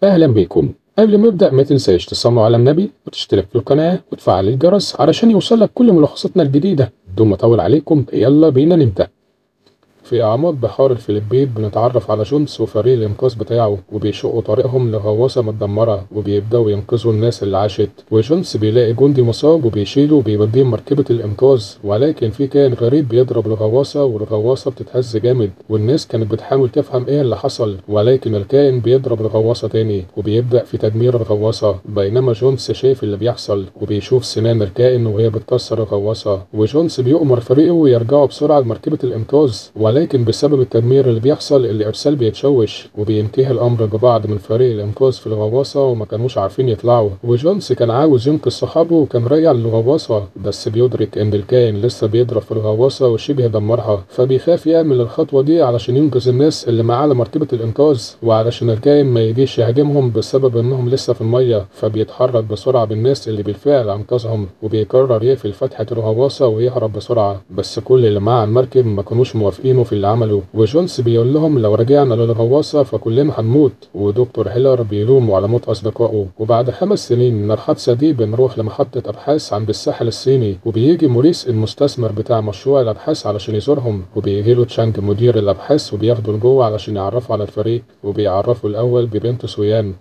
أهلا بيكم. قبل ما نبدأ ما تنساش تصلوا على النبي وتشترك في القناة وتفعل الجرس علشان يوصلك كل ملخصاتنا الجديدة. بدون ما أطول عليكم يلا بينا نبدأ. في أعماق بحار الفلبين بنتعرف على جونس وفريق الإنقاذ بتاعه، وبيشقوا طريقهم لغواصة متدمرة وبيبدأوا ينقذوا الناس اللي عاشت. وجونس بيلاقي جندي مصاب وبيشيله وبيوديه مركبة الإنقاذ، ولكن في كائن غريب بيضرب الغواصة والغواصة بتتهز جامد، والناس كانت بتحاول تفهم إيه اللي حصل، ولكن الكائن بيضرب الغواصة تاني وبيبدأ في تدمير الغواصة. بينما جونس شايف اللي بيحصل وبيشوف سنان الكائن وهي بتكسر الغواصة، وجونس بيؤمر فريقه يرجعوا بسرعة لمركبة الإنقاذ، ولكن بسبب التدمير اللي بيحصل الإرسال بيتشوش وبينتهي الأمر ببعض من فريق الإنقاذ في الغواصة وما كانوش عارفين يطلعوا. وجونس كان عاوز ينقذ صحابه وكان راجع للغواصة، بس بيدرك إن الكائن لسه بيضرب في الغواصة وشبه يدمرها، فبيخاف يعمل الخطوة دي علشان ينقذ الناس اللي معاه على مركبة الإنقاذ، وعلشان الكائن ما يجيش يهاجمهم بسبب إنهم لسه في المية، فبيتحرك بسرعة بالناس اللي بالفعل أنقذهم، وبيقرر يقفل فتحة الغواصة ويهرب بسرعة. بس كل اللي معاه على المركب ما كانوش موافقينه في اللي عمله، وجونس بيقول لهم لو رجعنا للغواصة فكلنا هنموت، ودكتور هيلر بيلومه على موت أصدقائه. وبعد 5 سنين من الحادثة دي بنروح لمحطة أبحاث عند الساحل الصيني، وبيجي موريس المستثمر بتاع مشروع الأبحاث علشان يزورهم، وبيجي له تشانج مدير الأبحاث وبياخده لجوه علشان يعرفوا على الفريق، وبيعرفوا الأول ببنت سويان،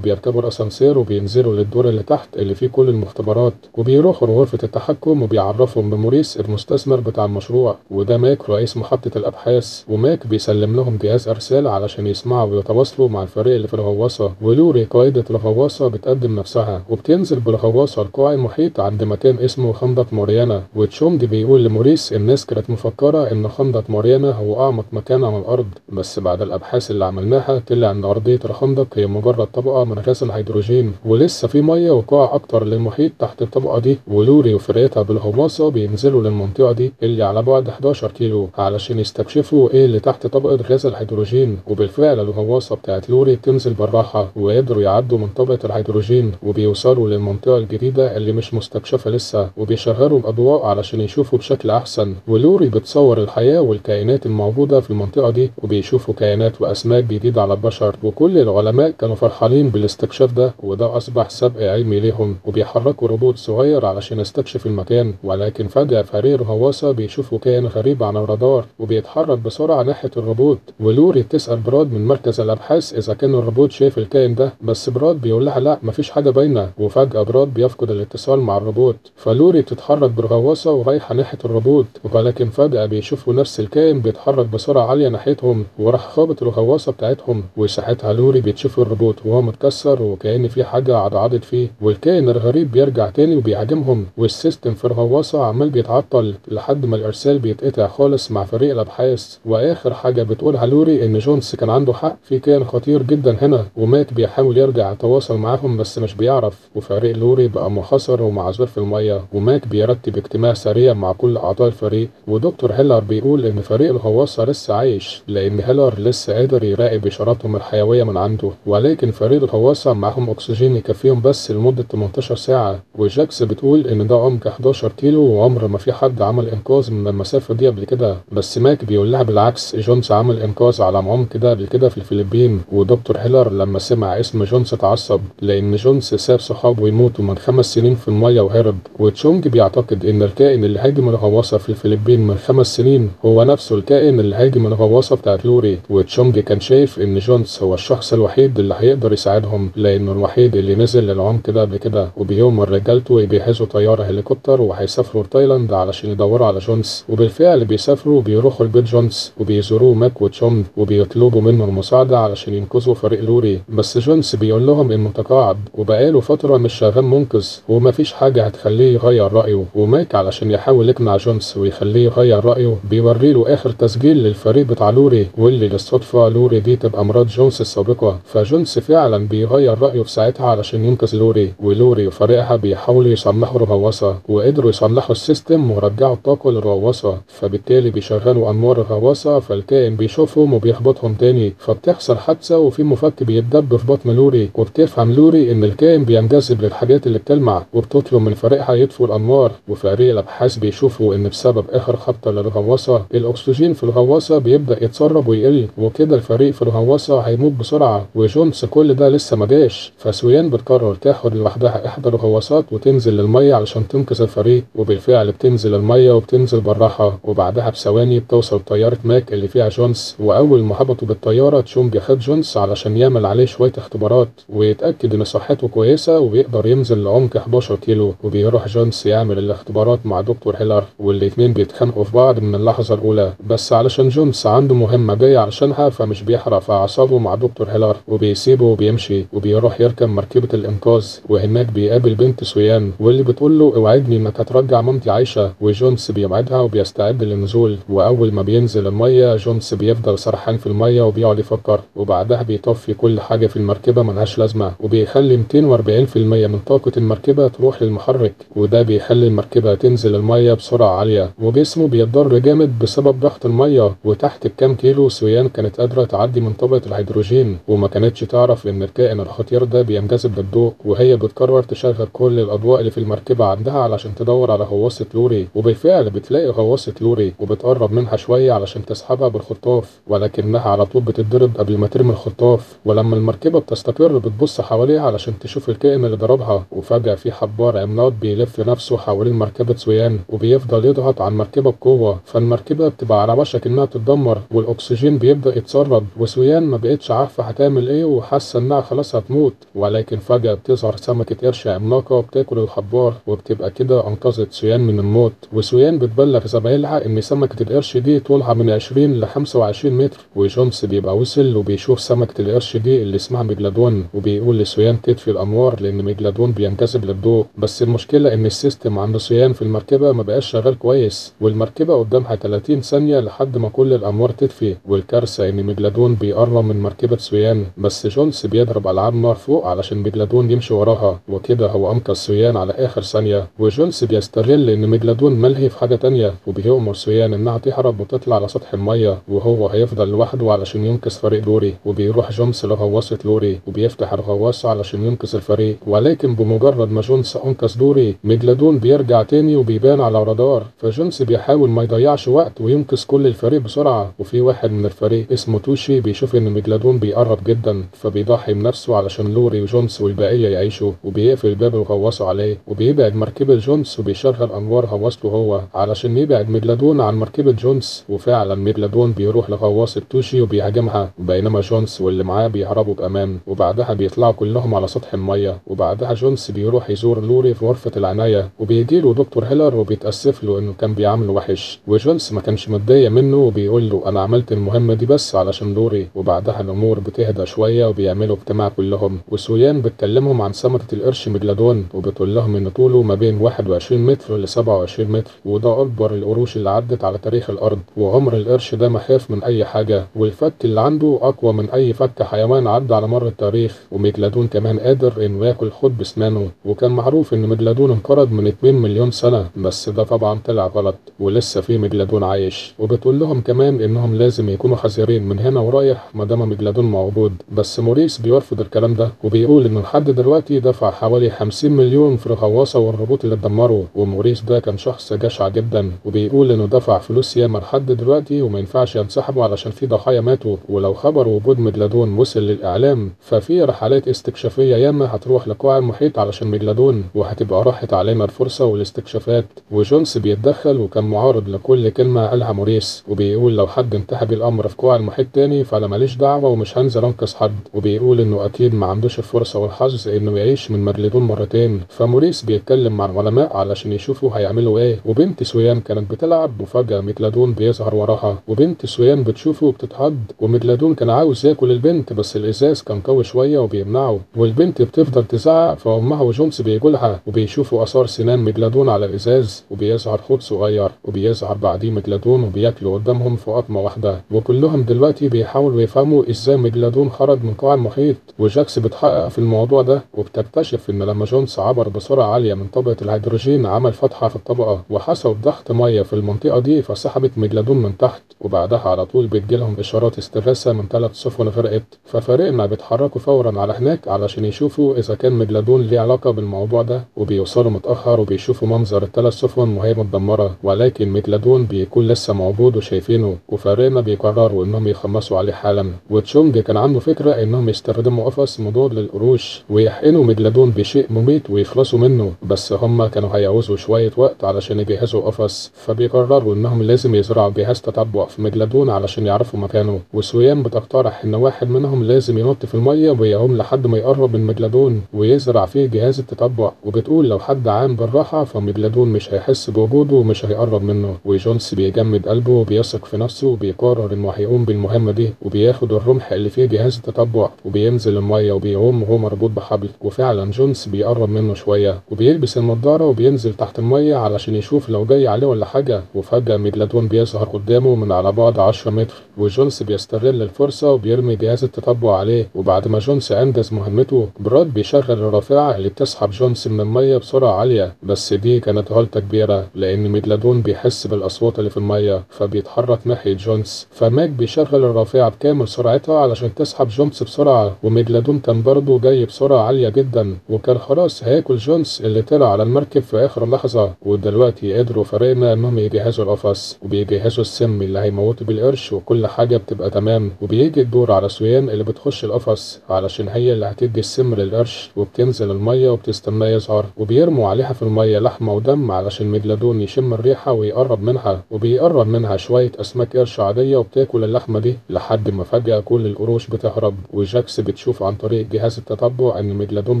بيركبوا الأسانسير وبينزلوا للدور اللي تحت اللي فيه كل المختبرات، وبيروحوا لغرفة التحكم وبيعرفهم بموريس المستثمر بتاع المشروع، وده ماك رئيس محطة الأبحاث. وماك بيسلم لهم جهاز أرسال علشان يسمعوا ويتواصلوا مع الفريق اللي في الغواصة. ولوري قائدة الغواصة بتقدم نفسها وبتنزل بالغواصة القاع المحيط عند مكان اسمه خندق ماريانا، وتشونج بيقول لموريس الناس كانت مفكرة إن خندق ماريانا هو أعمق مكان على الأرض، بس بعد الأبحاث اللي عملناها طلع إن أرضية الخندق هي مجرد طبقة من غاز الهيدروجين، ولسه في مية وقاع أكتر للمحيط تحت الطبقة دي. ولوري وفرقتها بالغواصة بينزلوا للمنطقة دي اللي على بعد 11 كيلو علشان يستكشفوا ايه اللي تحت طبقة غاز الهيدروجين. وبالفعل الغواصة بتاعت لوري بتنزل بالراحة وقدروا يعدوا من طبقة الهيدروجين وبيوصلوا للمنطقة الجديدة اللي مش مستكشفة لسه، وبيشغلوا الأضواء علشان يشوفوا بشكل أحسن. ولوري بتصور الحياة والكائنات الموجودة في المنطقة دي، وبيشوفوا كائنات وأسماك جديدة على البشر، وكل العلماء كانوا فرحانين بالاستكشاف ده، وده أصبح سبق علمي ليهم، وبيحركوا روبوت صغير علشان يستكشف المكان. ولكن فجأة فريق الغواصة بيشوفوا كائن غريب عن الرادار وبيتحرك بسرعة ناحية الروبوت، ولوري بتسأل براد من مركز الأبحاث إذا كان الروبوت شايف الكائن ده، بس براد بيقول لها لا مفيش حاجة باينة. وفجأة براد بيفقد الاتصال مع الروبوت، فلوري بتتحرك بالغواصة ورايحة ناحية الروبوت، ولكن فجأة بيشوفوا نفس الكائن بيتحرك بسرعة عالية ناحيتهم وراح خابط الغواصة بتاعتهم. وساعتها لوري بتشوف الروبوت وهو متكسر وكأن في حاجة عضعضت فيه، والكائن الغريب بيرجع تاني وبيهاجمهم، والسيستم في الغواصة عمال بيتعطل لحد ما الإرسال بيتقطع خالص مع فريق الأبحاث. وآخر حاجة بتقولها لوري إن جونس كان عنده حق، في كائن خطير جدا هنا، وماك بيحاول يرجع يتواصل معاهم بس مش بيعرف، وفريق لوري بقى محاصر ومعزول في المية. وماك بيرتب اجتماع سريع مع كل أعضاء الفريق، ودكتور هيلر بيقول إن فريق الغواصة لسه عايش لأن هيلر لسه قادر يراقب إشاراتهم الحيوية من عنده، ولكن فريق الغواصة معاهم أكسجين يكفيهم بس لمدة 18 ساعة. وجاكس بتقول إن ده عمق 11 كيلو وعمر ما في حد عمل إنقاذ من المسافة دي قبل كده، بس ماك بيقول لها بالعكس جونس عمل إنقاذ على عمق ده قبل كده في الفلبين. ودكتور هيلر لما سمع اسم جونس اتعصب لأن جونس ساب صحابه يموتوا من 5 سنين في المية وهرب. وتشونج بيعتقد إن الكائن اللي هاجم الغواصة في الفلبين من 5 سنين هو نفسه الكائن اللي هاجم الغواصة بتاعت لوري. وتشونج كان شايف إن جونس هو الشخص الوحيد اللي هيقدر يساعدهم لأنه الوحيد اللي نزل للعمق ده قبل كده، وبيوم رجالته يجهزوا طيارة هليكوبتر وهيسافروا لتايلاند علشان يدوروا على جونس. وبالفعل بيسافروا وبيروحوا لبيت جونس وبيزوروه ماك وتشونج وبيطلبوا منه المساعدة علشان ينقذوا فريق لوري، بس جونس بيقول لهم إنه تقاعد وبقاله فترة مش شغال منقذ ومفيش حاجة هتخليه يغير رأيه. وماك علشان يحاول يقنع جونس ويخليه يغير رأيه بيوريله آخر تسجيل للفريق بتاع لوري، واللي للصدفة لوري دي تبقى مرات جونس السابقة، فجونس فعلا بيغير رأيه في ساعتها علشان ينقذ لوري. ولوري وفريقها بيحاولوا يصلحوا الغواصة وقدروا يصلحوا السيستم ورجعوا الطاقة للغواصة، فبالتالي بيشغلوا أنوار الغواصة، فالكائن بيشوفهم وبيخبطهم تاني، فبتحصل حادثة وفي مفك بيتدب في بطن لوري، وبتفهم لوري إن الكائن بينجذب للحاجات اللي بتلمع، وبتطلب من فريقها يطفوا الأنوار. وفريق الأبحاث بيشوفوا إن بسبب آخر خبطة للغواصة الأكسجين في الغواصة بيبدأ يتسرب ويقل، وكده الفريق في الغواصة هيموت بسرعة. وجونس كل ده لسه مجاش، فسويان بتقرر تاخد لوحدها إحدى الغواصات وتنزل للمية علشان تنقذ الفريق، وبالفعل بتنزل المية وبتنزل براحة. وبعدها بثواني بتوصل طيارة ماك اللي فيها جونس، وأول ما هبطوا بالطيارة تشونج بياخد جونس علشان يعمل عليه شوية اختبارات ويتأكد إن صحته كويسة وبيقدر ينزل لعمق 11 كيلو. وبيروح جونس يعمل الاختبارات مع دكتور هيلر، والاتنين بيتخانقوا في بعض من اللحظة الأولى، بس علشان جونس عنده مهمة جاي علشانها فمش بيحرق في أعصابه مع دكتور هيلر، وبيسيبه وبيمشي وبيروح يركب مركبة الإنقاذ. وهناك بيقابل بنت سويان واللي بتقول له اوعدني إنك هترجع مامتي عايشة، وجونس بيوعدها وبيستعد للنزول. وأول ما بينزل المية جونس بيفضل سرحان في المية وبيقعد يفكر، وبعدها بيطفي كل حاجة في المركبة ملهاش لازمة، وبيخلي 240% من طاقة المركبة تروح للمحرك، وده بيخلي المركبة تنزل المية بسرعة عالية، وجسمه بيتضر جامد بسبب ضغط المية. وتحت بكام كيلو سويان كانت قادرة تعدي من طبقة الهيدروجين، وما كانتش تعرف إن الكائن الخطير ده بينجذب للضوء. وهي بتقرر تشغل كل الأضواء اللي في المركبة عندها علشان تدور على غواصة لوري، وبالفعل بتلاقي غواصة لوري وبتقرب منها شوية علشان تسحبها بالخطاف، ولكنها على طول بتتضرب قبل ما ترمي الخطاف. ولما المركبة بتستقر بتبص حواليها علشان تشوف الكائن اللي ضربها، وفجأة في حبار عملاق بيلف نفسه حوالين مركبة سويان وبيفضل يضغط على المركبة بقوة، فالمركبة بتبقى على وشك إنها تتدمر والأكسجين بيبدأ يتسرب. وسويان ما بقتش عارفة هتعمل إيه وحاسة إنها خلاص هتموت، ولكن فجأة بتظهر سمكة قرش عملاقة وبتاكل الحبار، وبتبقى كده أنقذت سويان من الموت. وسويان بتبلغ زمايلها إن سمكة القرش دي طولها من 20 ل 25 متر، وجونس بيبقى وصل وبيشوف سمكة القرش دي اللي اسمها ميجلادون، وبيقول لسويان تطفي الأنوار لأن ميجلادون بينجذب للضوء. بس المشكلة إن السيستم عند سويان في المركبة ما بقاش شغال كويس، والمركبة قدامها 30 ثانية لحد ما كل الأنوار تطفي. والكارثة إن ميجلادون بيقرب من مركبة سويان، بس جونس بيضرب ألعاب نار فوق علشان ميجلادون يمشي وراها، وكده هو أنقذ سويان على آخر ثانية. وجونس بيستغل إن ميجلادون ملهي في حاجة تانية، وبيأمر سويان إنها تهرب وتطلع على سطح المية، وهو هيفضل لوحده علشان ينقذ فريق لوري. وبيروح جونس لغواصة لوري وبيفتح الغواصة علشان ينقذ الفريق، ولكن بمجرد ما جونس أنقذ لوري ميجلادون بيرجع تاني وبيبان على رادار، فجونس بيحاول ما يضيعش وقت وينقذ كل الفريق بسرعة. وفي واحد من الفريق اسمه توشي بيشوف إن ميجلادون بيقرب جدا، فبيضحي بنفسه علشان لوري وجونس والبقية يعيشوا، وبيقفل باب الغواصة عليه وبيبعد مركبة جونس وبيشغل أنوار غواصته هو علشان يبعد ميجلادون عن مركبة جونس. وفعلا ميجلادون بيروح لغواصة توشي وبيهاجمها، بينما جونس واللي معاه بيهربوا بأمان، وبعدها بيطلعوا كلهم على سطح المية. وبعدها جونس بيروح يزور لوري في غرفة العناية، وبيجيله دكتور هيلر وبيتأسف له إنه كان بيعامله وحش، وجونس ما كانش متضايق منه وبيقول له أنا عملت المهمة دي بس علشان لوري. وبعدها الأمور بتهدى شوية وبيعملوا اجتماع كلهم، وسويان بتكلمهم عن سمكة القرش ميجلادون، وبتقول لهم إن طوله ما بين 21 متر ل 27 متر، وده أكبر القروش اللي عدت على تاريخ الأرض. وعمر القرش ده مخاف من أي حاجة، والفك اللي عنده أقوى من أي فك حيوان عدى على مر التاريخ. وميجلادون كمان قادر إنه ياكل خد بسنانه، وكان معروف إن ميجلادون انقرض من 2 مليون سنة، بس ده طبعا طلع غلط ولسه في ميجلادون عايش. وبتقول لهم كمان إنهم لازم يكونوا حذرين من هنا ورايح ما دام ميجلادون موجود، بس موريس بيرفض الكلام ده وبيقول إنه لحد دلوقتي دفع حوالي 50 مليون في الغواصة والروبوت اللي اتدمروا. وموريس ده كان شخص جشع جدا، وبيقول إنه دفع فلوس ياما لحد دلوقتي وما ينفعش ينسحبوا علشان في ضحايا ماتوا، ولو خبر وجود ميجلادون وصل للإعلام ففي رحلات استكشافية ياما هتروح لقاع المحيط علشان ميجلادون، وهتبقى راحت علينا الفرصة والاستكشافات. وجونس بيتدخل وكان معارض لكل كلمة قالها موريس، وبيقول لو حد انتهى بالأمر في قاع المحيط تاني فأنا ماليش دعوة ومش هنزل أنقذ حد، وبيقول إنه أكيد ما عندوش الفرصة والحظ إنه يعيش من ميجلادون مرتين. فموريس بيتكلم مع العلماء علشان يشوفوا هيعملوا إيه. وبنت سويان كانت بتلعب وفجأة ميجلادون بيظهر وراها، وبنت سويان بتشوفه وبتتخض، وميجلادون كان عاوز ياكل البنت بس الإزاز كان قوي شوية وبيمنعه، والبنت بتفضل تزعق، فأمها وجونس بيجولها وبيشوفوا آثار سنان ميجلادون على الإزاز، وبيظهر حوت صغير وبيظهر بعديه ميجلادون وبياكلوا قدامهم في قطمة واحدة. وكلهم دلوقتي بيحاولوا يفهموا إزاي ميجلادون خرج من قاع المحيط، وجاكس بتحقق في الموضوع ده وبتكتشف إن لما جونس عبر بسرعة عالية من طبقة الهيدروجين عمل فتحة في الطبقة وحصل ضغط مية في المنطقة دي فسحبت ميجلادون من تحت، وبعدها على طول بتجيلهم إشارات استغاثة من 3 سفن غرقت. ففريقنا بيتحركوا فورا على هناك علشان يشوفوا إذا كان ميجلادون ليه علاقة بالموضوع ده، وبيوصلوا متأخر وبيشوفوا منظر ال3 سفن وهي متدمرة، ولكن ميجلادون بيكون لسه موجود وشايفينه، وفريقنا بيقرروا إنهم يخلصوا عليه حالا. وتشونج كان عنده فكرة إنهم يستخدموا قفص مضاد للقروش ويحقنوا ميجلادون بشيء مميت ويخلصوا منه، بس هما كانوا هيعوزوا شوية وقت علشان يجهزوا قفص، فبيقرروا إنهم لازم يزرعوا جهاز تتبع في ميجلادون علشان يعرفوا مكانه. وسويان بتقترح إن واحد منهم لازم ينط في المية ويعوم لحد ما يقرب من ميجلادون ويزرع فيه جهاز التتبع، وبتقول لو حد عام بالراحة فميجلادون مش هيحس بوجوده ومش هيقرب منه. وجونس بيجمد قلبه وبيثق في نفسه وبيقرر إنه هيقوم بالمهمة دي، وبياخد الرمح اللي فيه جهاز التتبع وبينزل المية وبيعوم وهو مربوط بحبل. وفعلا جونس بيقرب منه شوية وبيلبس النضارة وبينزل تحت المية علشان يشوف لو جاي عليه ولا حاجة، وفجأة ميجلادون بيظهر قدامه من على بعد 10 متر، وجونس بيستغل الفرصة وبيرمي جهاز التتبع عليه. وبعد ما جونس أنجز مهمته، براد بيشغل الرافعة اللي بتسحب جونس من المية بسرعة عالية، بس دي كانت غلطة كبيرة لأن ميجلادون بيحس بالأصوات اللي في المية فبيتحرك ناحية جونس. فماك بيشغل الرافعة بكامل سرعتها علشان تسحب جونس بسرعة، وميجلادون كان برضه جاي بسرعة عالية جدا وكان خلاص هياكل جونس اللي طلع على المركب في آخر لحظة. ودلوقتي قدروا فريقنا إنهم يجهزوا القفص وبيجهزوا السم اللي هيموتوا بالقرش، وكل حاجة بتبقى تمام. وبيجي الدور على سويان اللي بتخش القفص علشان هي اللي هتدي السم للقرش، وبتنزل المية وبتستناه يظهر، وبيرموا عليها في المية لحمة ودم علشان ميجلادون يشم الريحة ويقرب منها. وبيقرب منها شوية أسماك قرش عادية وبتاكل اللحمة دي لحد ما فجأة كل القروش بتهرب. وجاكس بتشوف عن طريق جهاز التتبع إن ميجلادون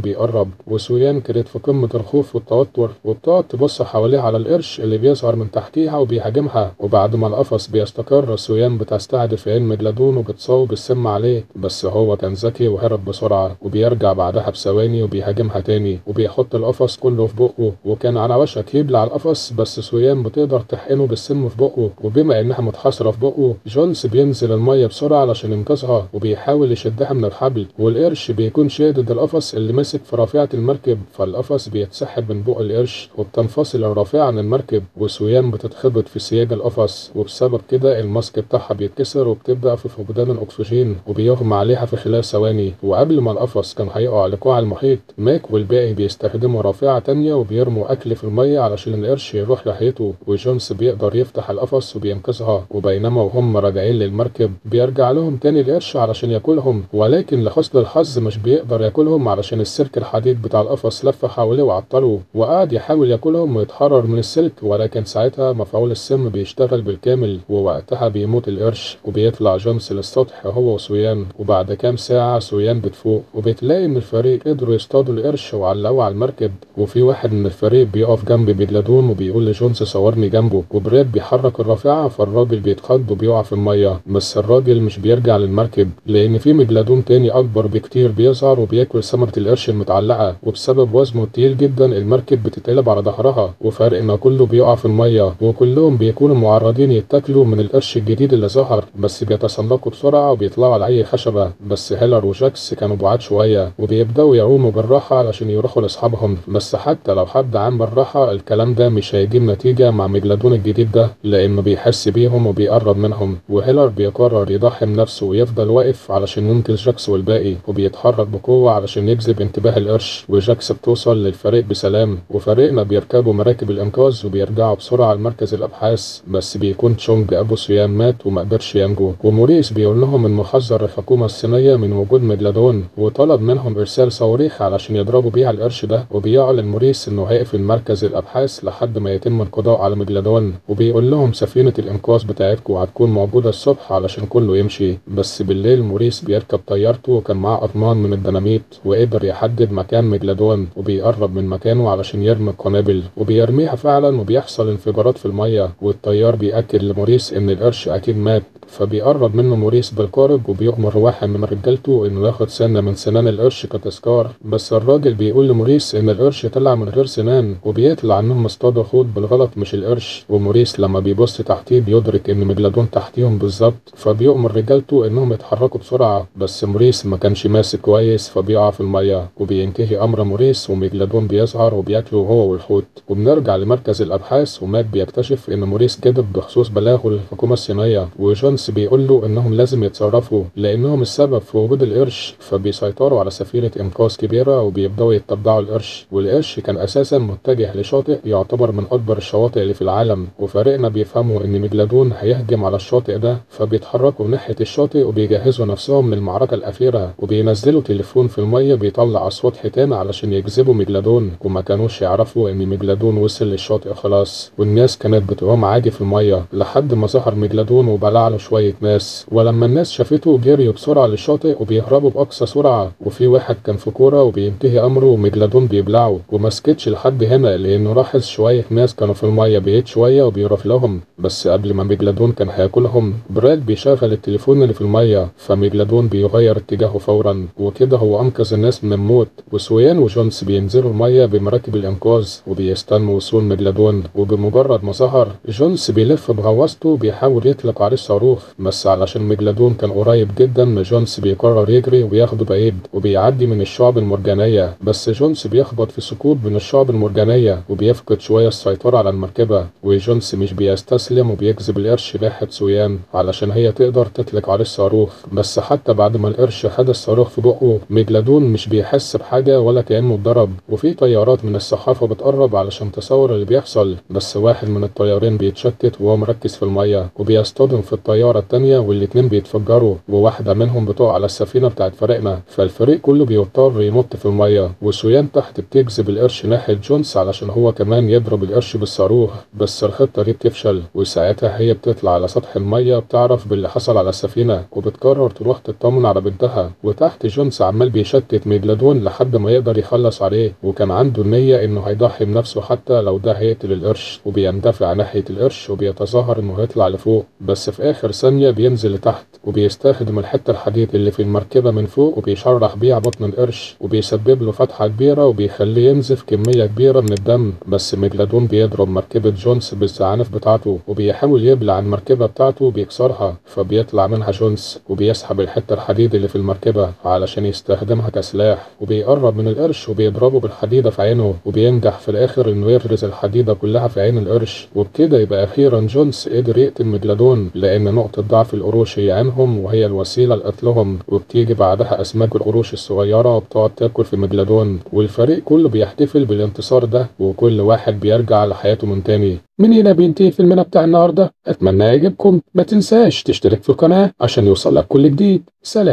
بيقرب، وسويان كانت في قمة الخوف والتوتر وبتقعد تبص حواليها على القرش اللي بيظهر من تحتيها وبيهاجمها. وبعد ما القفص بيستقر، سويان بتستهدف عين ميجلادون وبتصوب السم عليه، بس هو كان ذكي وهرب بسرعة، وبيرجع بعدها بثواني وبيهاجمها تاني وبيحط القفص كله في بقه، وكان على وشك يبلع القفص بس سويان بتقدر تحقنه بالسم في بقه. وبما انها متحاصرة في بقه، جونس بينزل المية بسرعة علشان ينقذها وبيحاول يشدها من الحبل، والقرش بيكون شادد القفص اللي ماسك في رافعة المركب، فالقفص بيتسحب من بق القرش وبتنفصل الرافعة عن المركب، وسويان بتتخبط في سياج القفص، وبسبب كده الماسك بتاعها بيتكسر وبتبدأ في فقدان الأكسجين وبيغمى عليها في خلال ثواني. وقبل ما القفص كان هيقع لقاع المحيط، ماك والباقي بيستخدموا رافعة تانية وبيرموا أكل في المية علشان القرش يروح ناحيته، وجونس بيقدر يفتح القفص وبينقذها. وبينما وهم راجعين للمركب بيرجع لهم تاني القرش علشان ياكلهم، ولكن لحسن الحظ مش بيقدر ياكلهم علشان السلك الحديد بتاع القفص لف حواليه وعطله، وقعد يحاول ياكلهم ويتحرر من السلك، ولكن ساعتها مفعول السم بيشتغل بالكامل، ووقتها بيموت القرش وبيطلع جونس للسطح هو وسويان. وبعد كام ساعة سويان بتفوق وبتلاقي إن الفريق قدروا يصطادوا القرش وعلقوه على المركب، وفي واحد من الفريق بيقف جنب ميجلادون وبيقول لجونس صورني جنبه، وبراد بيحرك الرافعة فالراجل بيتخض وبيقع في المية، بس الراجل مش بيرجع للمركب لأن في ميجلادون تاني أكبر بكتير بيظهر وبياكل ثمرة القرش المتعلقة، وبسبب وزنه التقيل جدا المركب بتتقلب على ظهرها وفرقنا كله بيقع في المية، وكلهم بيكونوا معرضين يتاكلوا من القرش الجديد اللي ظهر، بس بيتسلقوا بسرعة وبيطلعوا على أي خشبة. بس هيلر وجاكس كانوا بعاد شوية وبيبدأوا يعوموا بالراحة علشان يروحوا لأصحابهم، بس حتى لو حد عام بالراحة الكلام ده مش هيجيب نتيجة مع ميجلادون الجديد ده لأنه بيحس بيهم وبيقرب منهم. وهيلر بيقرر يضحي بنفسه ويفضل واقف علشان ينقذ جاكس والباقي، وبيتحرك بقوة علشان يجذب انتباه القرش، وجاكس بتوصل للفريق بسلام، وفريقنا بيركبوا مراكب الإنقاذ وبيرجعوا بسرعة لمركز الأبحاث، بس بيكون تشونج أبو سويان مات ومقدرش ينجو. وموريس بيقول لهم إنه حذر الحكومة الصينية من وجود ميجلادون وطلب منهم إرسال صواريخ علشان يضربوا بيها القرش ده، وبيعلن موريس إنه هيقفل مركز الأبحاث لحد ما يتم القضاء على ميجلادون، وبيقول لهم سفينة الإنقاذ بتاعتكم هتكون موجودة الصبح علشان كله يمشي. بس بالليل موريس بيركب طيارته وكان معاه أطنان من الديناميت وقدر يحدد مكان ميجلادون، وبيقرب من مكانه علشان يرمي القنابل وبيرميها فعلا وبيحصل انفجارات في المية، والطيار بيأكد لموريس إن القرش أكيد مات، فبيقرب منه موريس بالقارب وبيؤمر واحد من رجالته إنه ياخد سنة من سنان القرش كتذكار، بس الراجل بيقول لموريس إن القرش طلع من غير سنان وبيطلع إنهم اصطادوا حوت بالغلط مش القرش. وموريس لما بيبص تحتيه بيدرك إن ميجلادون تحتيهم بالظبط، فبيؤمر رجالته إنهم يتحركوا بسرعة، بس موريس ما كانش ماسك كويس فبيقع في المية وبينتهي أمر موريس وميجلادون بيظهر وبياكله هو والحوت. وبنرجع لمركز الأبحاث وماك بيكتشف إن موريس كذب بخصوص بلاغه للحكومة الصينية، وجونس بيقول له إنهم لازم يتصرفوا لأنهم السبب في وجود القرش، فبيسيطروا على سفينة إنقاذ كبيرة وبيبدأوا يتبعوا القرش. والقرش كان أساسا متجه لشاطئ يعتبر من أكبر الشواطئ اللي في العالم، وفريقنا بيفهموا إن ميجلادون هيهجم على الشاطئ ده، فبيتحركوا ناحية الشاطئ وبيجهزوا نفسهم للمعركة الأخيرة، وبينزلوا تليفون في المية بيطلع أصوات حيتان علشان يجذبوا ميجلادون، وما كانوش يعرفوا إن ميجلادون وصل للشاطئ خلاص. والناس كانت بتعوم عادي في المية لحد ما ظهر ميجلادون وبلع له شوية ناس، ولما الناس شافته جريوا بسرعة للشاطئ وبيهربوا بأقصى سرعة. وفي واحد كان في كورة وبينتهي أمره وميجلادون بيبلعه، ومسكتش لحد هنا لأنه لاحظ شوية ناس كانوا في المية بعيد شوية وبيروح لهم، بس قبل ما ميجلادون كان هياكلهم براد بيشغل التليفون اللي في المية، فميجلادون بيغير اتجاهه فورا، وكده هو أنقذ الناس من الموت. وسويان وجونس بينزلوا المية بمراكب الإنقاذ وبيستنوا وصول ميجلادون، وبمجرد ما ظهر جونس بيلف بغواصته بيحاول يطلق عليه الصاروخ، بس علشان ميجلادون كان قريب جدا جونس بيقرر يجري وياخده بعيد وبيعدي من الشعب المرجانية، بس جونس بيخبط في ثقوب من الشعب المرجانية وبيفقد شوية السيطرة على المركبة. وجونس مش بيستسلم وبيجذب القرش ناحية سويان علشان هي تقدر تطلق عليه الصاروخ، بس حتى بعد ما القرش خد الصاروخ في بقه ميجلادون مش بيحس بحاجة ولا كأنه اتضرب. وفي طيارات من الصحافة بتقرب علشان تصور اللي بيحصل، بس واحد من الطيارين بيتشتت وهو مركز في المية وبيصطدم في الطيارة التانية والاتنين بيتفجروا، وواحدة منهم بتقع على السفينة بتاعت فريقنا، فالفريق كله بيضطر ينط في المية. وسويان تحت بتجذب القرش ناحية جونس علشان هو كمان يضرب القرش بالصاروخ، بس الخطة دي بتفشل، وساعتها هي بتطلع على سطح المية بتعرف باللي حصل على السفينة وبتقرر تروح تطمن على بنتها. وتحت جونس عمال بيشتت ميجلادون لحد ما يقدر يخلص عليه، وكان عنده النية انه هيضحي بنفسه حتى لو ده هيقتل القرش، وبيندفع ناحية القرش وبيتظاهر انه هيطلع لفوق، بس في اخر ثانية بينزل لتحت وبيستخدم الحتة الحديد اللي في المركبة من فوق وبيشرح بيها بطن القرش وبيسبب له فتحة كبيرة وبيخليه ينزف كمية كبيرة من الدم. بس ميجلادون بيضرب مركبة جونس بالزعانف بتاعته وبيحاول يبلع المركبة بتاعته وبيكسرها، فبيطلع منها جونس وبيسحب الحتة الحديد اللي في المركبة علشان يستخدمها كسلاح، وبيقرب من القرش وبيضربه بالحديدة في عينه وبينجح في الآخر إنه يفرز الحديدة كلها في عين القرش. وبكده يبقى أخيرا جونس قدر يقتل ميجلادون، لأن نقطة ضعف القروش هي عينهم وهي الوسيلة لقتلهم، وبتيجي بعدها أسماك القروش الصغيرة وبتقعد تاكل في ميجلادون، والفريق كله بيحتفل بالانتصار ده وكل واحد بيرجع لحياته من تاني. من هنا بينتهي فيلمنا بتاع النهارده، أتمنى يعجبكم. ما تنساش تشترك في القناة عشان يوصلك كل جديد. سلام.